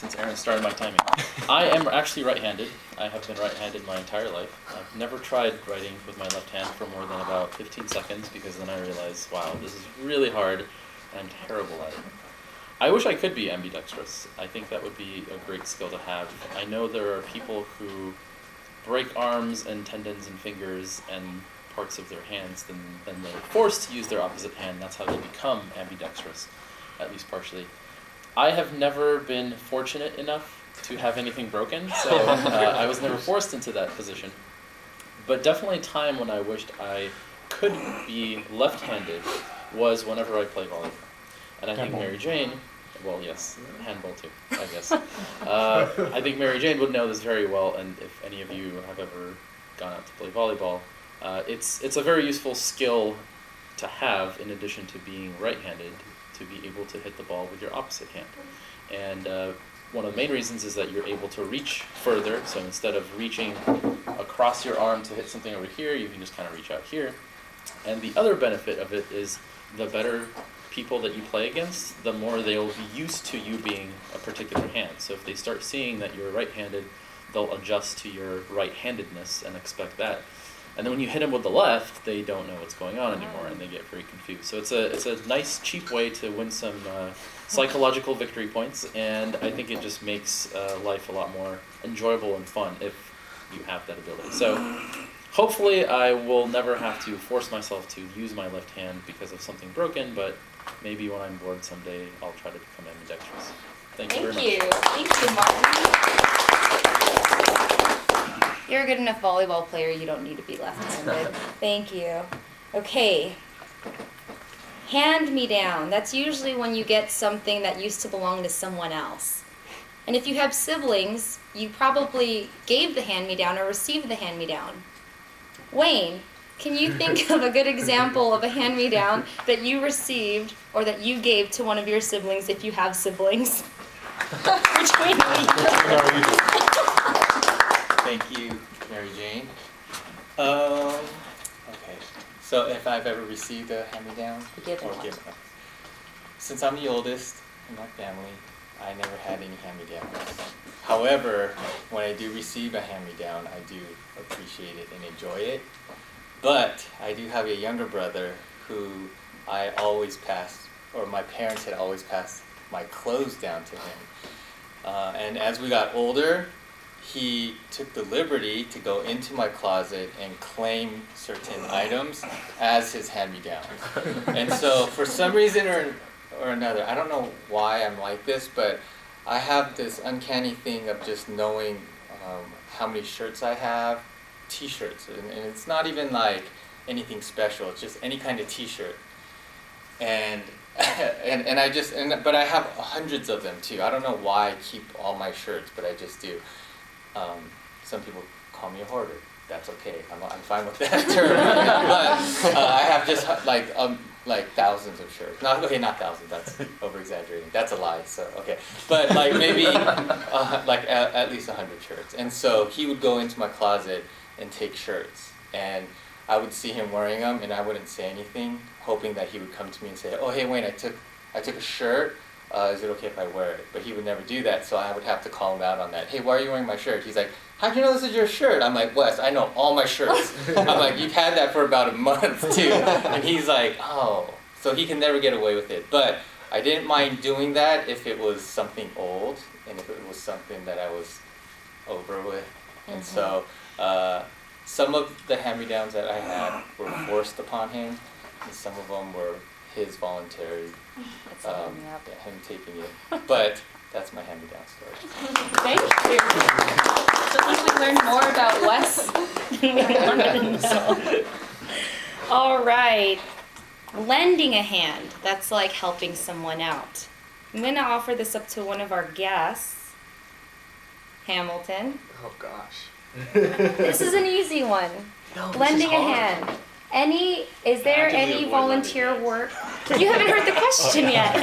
Since Aaron started my timing. I am actually right-handed. I have been right-handed my entire life. I've never tried writing with my left hand for more than about 15 seconds because then I realized, wow, this is really hard and I'm terrible at it. I wish I could be ambidextrous. I think that would be a great skill to have. I know there are people who break arms and tendons and fingers and parts of their hands, then they're forced to use their opposite hand. That's how they become ambidextrous, at least partially. I have never been fortunate enough to have anything broken, so I was never forced into that position. But definitely a time when I wished I could be left-handed was whenever I play volleyball. And I think MaryJane, well, yes, handball too, I guess. I think MaryJane would know this very well, and if any of you have ever gone out to play volleyball, it's a very useful skill to have in addition to being right-handed, to be able to hit the ball with your opposite hand. And one of the main reasons is that you're able to reach further, so instead of reaching across your arm to hit something over here, you can just kind of reach out here. And the other benefit of it is the better people that you play against, the more they'll be used to you being a particular hand. So if they start seeing that you're right-handed, they'll adjust to your right-handedness and expect that. And then when you hit them with the left, they don't know what's going on anymore, and they get very confused. So it's a nice, cheap way to win some psychological victory points, and I think it just makes life a lot more enjoyable and fun if you have that ability. So hopefully I will never have to force myself to use my left hand because of something broken, but maybe when I'm bored someday, I'll try to become ambidextrous. Thank you very much. Thank you, Martin. You're a good enough volleyball player, you don't need to be left-handed. Thank you. Okay. Hand-me-down. That's usually when you get something that used to belong to someone else. And if you have siblings, you probably gave the hand-me-down or received the hand-me-down. Wayne, can you think of a good example of a hand-me-down that you received or that you gave to one of your siblings if you have siblings? Which way do you go? Thank you, MaryJane. Okay, so if I've ever received a hand-me-down Given or one. given one. Since I'm the oldest in my family, I never had any hand-me-downs. However, when I do receive a hand-me-down, I do appreciate it and enjoy it. But I do have a younger brother who I always passed, or my parents had always passed my clothes down to him. And as we got older, he took the liberty to go into my closet and claim certain items as his hand-me-downs. And so for some reason or another, I don't know why I'm like this, but I have this uncanny thing of just knowing how many shirts I have, t-shirts, and it's not even like anything special, it's just any kind of t-shirt. And but I have hundreds of them too. I don't know why I keep all my shirts, but I just do. Some people call me a hoarder. That's okay. I'm fine with that term. But I have just like thousands of shirts. Not thousands. That's over exaggerating. That's a lie. So okay, but like maybe at least 100 shirts. And so he would go into my closet and take shirts, and I would see him wearing them, and I wouldn't say anything, hoping that he would come to me and say, "Oh, hey, Wayne, I took a shirt. Is it okay if I wear it?" But he would never do that, so I would have to call him out on that. "Hey, why are you wearing my shirt?" He's like, "How'd you know this is your shirt?" I'm like, "Wes, I know all my shirts." I'm like, "You've had that for about a month too." And he's like, "Oh." So he can never get away with it. But I didn't mind doing that if it was something old and if it was something that I was over with. And so some of the hand-me-downs that I had were forced upon him, and some of them were his voluntary, him taking it. But that's my hand-me-down story. Thank you. So I think we learned more about Wes than we wanted to know. All right. Lending a hand. That's like helping someone out. I'm going to offer this up to one of our guests. Hamilton. Oh gosh. This is an easy one. No, Lending a hand. Is there any volunteer work? You haven't heard the question yet.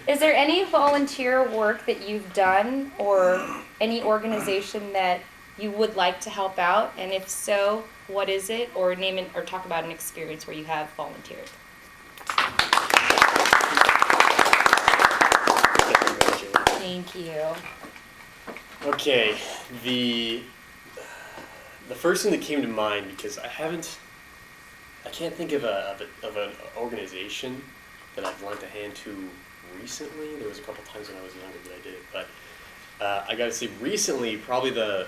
Is there any volunteer work that you've done or any organization that you would like to help out? And if so, what is it? Or name it or talk about an experience where you have volunteered. Thank you. Okay, the first thing that came to mind, because I can't think of an organization that I've lent a hand to recently. There was a couple times when I was younger that I did it, but I got to say recently, probably the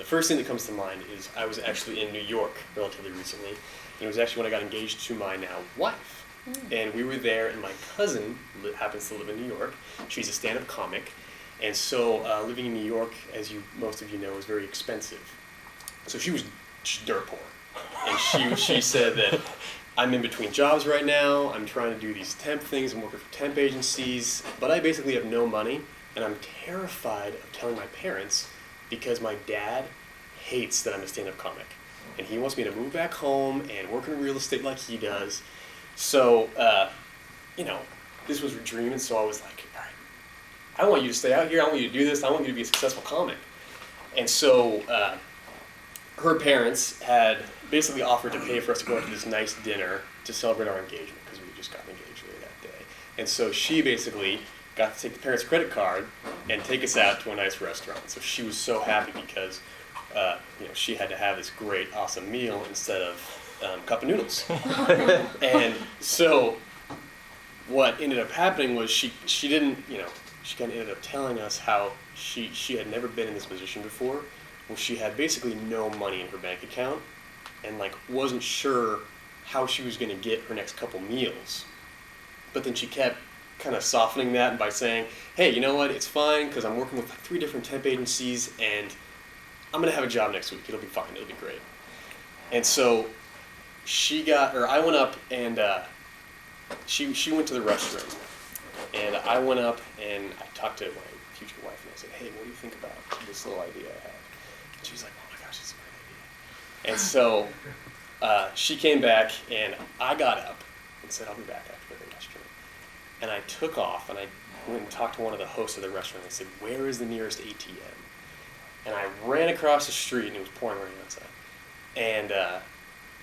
first thing that comes to mind is I was actually in New York relatively recently, and it was actually when I got engaged to my now wife. And we were there, and my cousin happens to live in New York. She's a stand-up comic, and so living in New York, as most of you know, is very expensive. So she was dirt poor, and she said that I'm in between jobs right now. I'm trying to do these temp things. I'm working for temp agencies, but I basically have no money, and I'm terrified of telling my parents because my dad hates that I'm a stand-up comic, and he wants me to move back home and work in real estate like he does. So, this was her dream, and so I was like, all right, I want you to stay out here. I want you to do this. I want you to be a successful comic. And so, her parents had basically offered to pay for us to go out to this nice dinner to celebrate our engagement, because we had just gotten engaged later that day. And so she basically got to take the parents' credit card and take us out to a nice restaurant. So she was so happy because, she had to have this great, awesome meal instead of cup of noodles. And so what ended up happening was she didn't, she kind of ended up telling us how she had never been in this position before, where she had basically no money in her bank account and wasn't sure how she was going to get her next couple meals. But then she kept kind of softening that by saying, hey, you know what, it's fine because I'm working with 3 different temp agencies and I'm going to have a job next week. It'll be fine. It'll be great. And so I went up and she went to the restroom, and I went up and I talked to my future wife and I said, hey, what do you think about this little idea I have? And she was like, oh my gosh, it's a great idea. And so she came back and I got up and said, I'll be back after the restroom. And I took off and I went and talked to one of the hosts of the restaurant and I said, where is the nearest ATM? And I ran across the street and it was pouring rain outside. And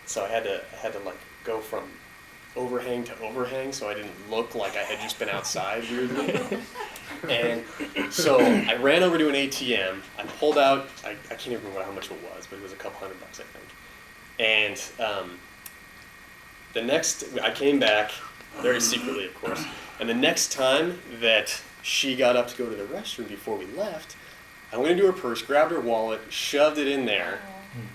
so I had to go from overhang to overhang so I didn't look like I had just been outside weirdly. And so I ran over to an ATM. I pulled out, I can't even remember how much it was, but it was a couple $100, I think. And I came back, very secretly of course, and the next time that she got up to go to the restroom before we left, I went into her purse, grabbed her wallet, shoved it in there,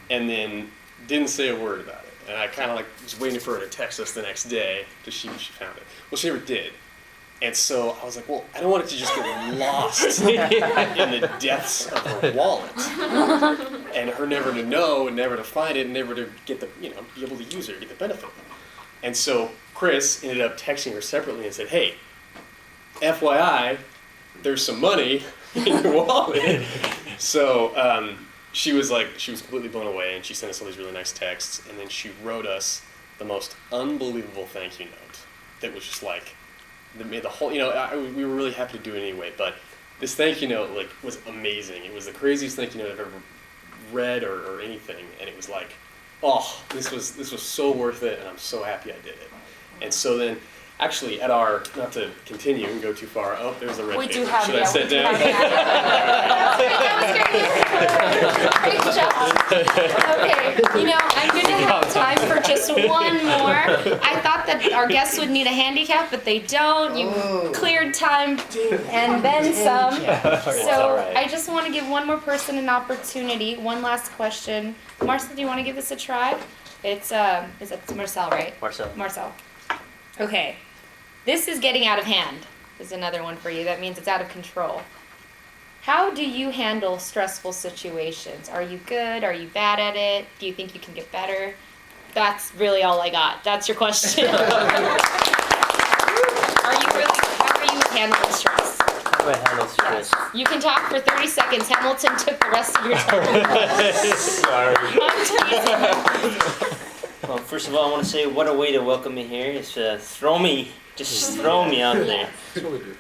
and then didn't say a word about it. And I kind of was waiting for her to text us the next day to see if she found it. Well, she never did. And so I was like, well, I don't want it to just get lost in the depths of her wallet. And her never to know and never to find it and never to get be able to use it or get the benefit of it. And so Chris ended up texting her separately and said, hey, FYI, there's some money in your wallet. So she was completely blown away, and she sent us all these really nice texts, and then she wrote us the most unbelievable thank you note that was just made the whole, we were really happy to do it anyway, but this thank you note was amazing. It was the craziest thank you note I've ever read or anything, and it was this was so worth it, and I'm so happy I did it. And so then, actually, not to continue and go too far, there's the red We paper. do have, Should I sit down? Great job. Okay, I'm going to have time for just one more. I thought that our guests would need a handicap, but they don't. You cleared time and then some. So I just want to give one more person an opportunity. One last question. Marcel, do you want to give this a try? It's Marcel, right? Marcel. Okay. This is getting out of hand. Is another one for you. That means it's out of control. How do you handle stressful situations? Are you good? Are you bad at it? Do you think you can get better? That's really all I got. That's your question. How are you handling stress? How do I handle stress? Yes. You can talk for 30 seconds. Hamilton took the rest of your time. Sorry. I'm teasing. Well, first of all, I want to say what a way to welcome me here. It's throw me out there. That's what we do.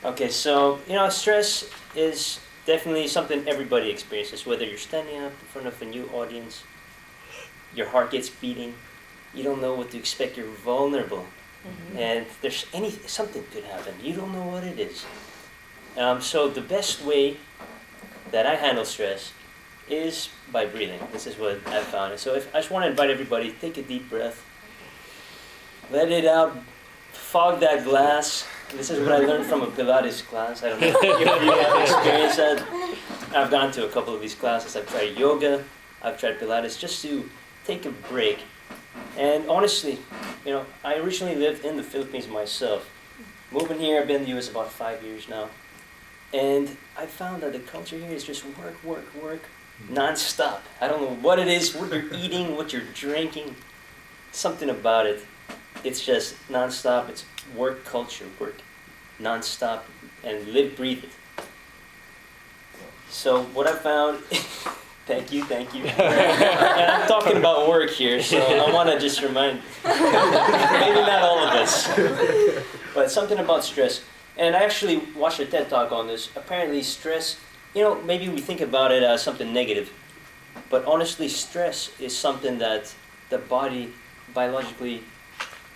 Okay, so, stress is definitely something everybody experiences, whether you're standing up in front of a new audience, your heart gets beating, you don't know what to expect, you're vulnerable. and there's something could happen. You don't know what it is. So the best way that I handle stress is by breathing. This is what I've found. And so I just want to invite everybody, take a deep breath, let it out, fog that glass. This is what I learned from a Pilates class. I don't know if you have experienced that. I've gone to a couple of these classes. I've tried yoga, I've tried Pilates, just to take a break. And honestly, I originally lived in the Philippines myself. Moving here, I've been in the US about 5 years now. And I found that the culture here is just work, work, work, non-stop. I don't know what it is, what you're eating, what you're drinking, something about it. It's just non-stop. It's work culture, work non-stop, and live, breathe it. So what I found, thank you. And I'm talking about work here, so I want to just remind, maybe not all of us, but something about stress. And I actually watched a TED Talk on this. Apparently stress, maybe we think about it as something negative, but honestly stress is something that the body biologically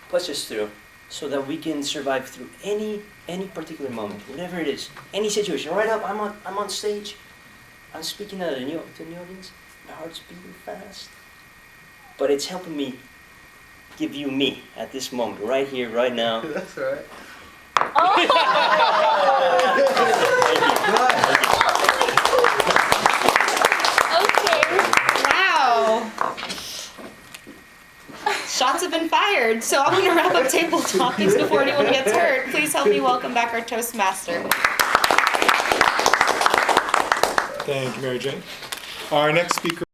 puts us through so that we can survive through any particular moment, whatever it is, any situation. Right up, I'm on stage, I'm speaking to the audience, my heart's beating fast, but it's helping me give you me at this moment, right here, right now. That's all right. Thank Okay. Wow. Shots have been fired, so I'm going to wrap up table topics before anyone gets hurt. Please help me welcome back our Toastmaster. Thank you, Mary Jane. Our next speaker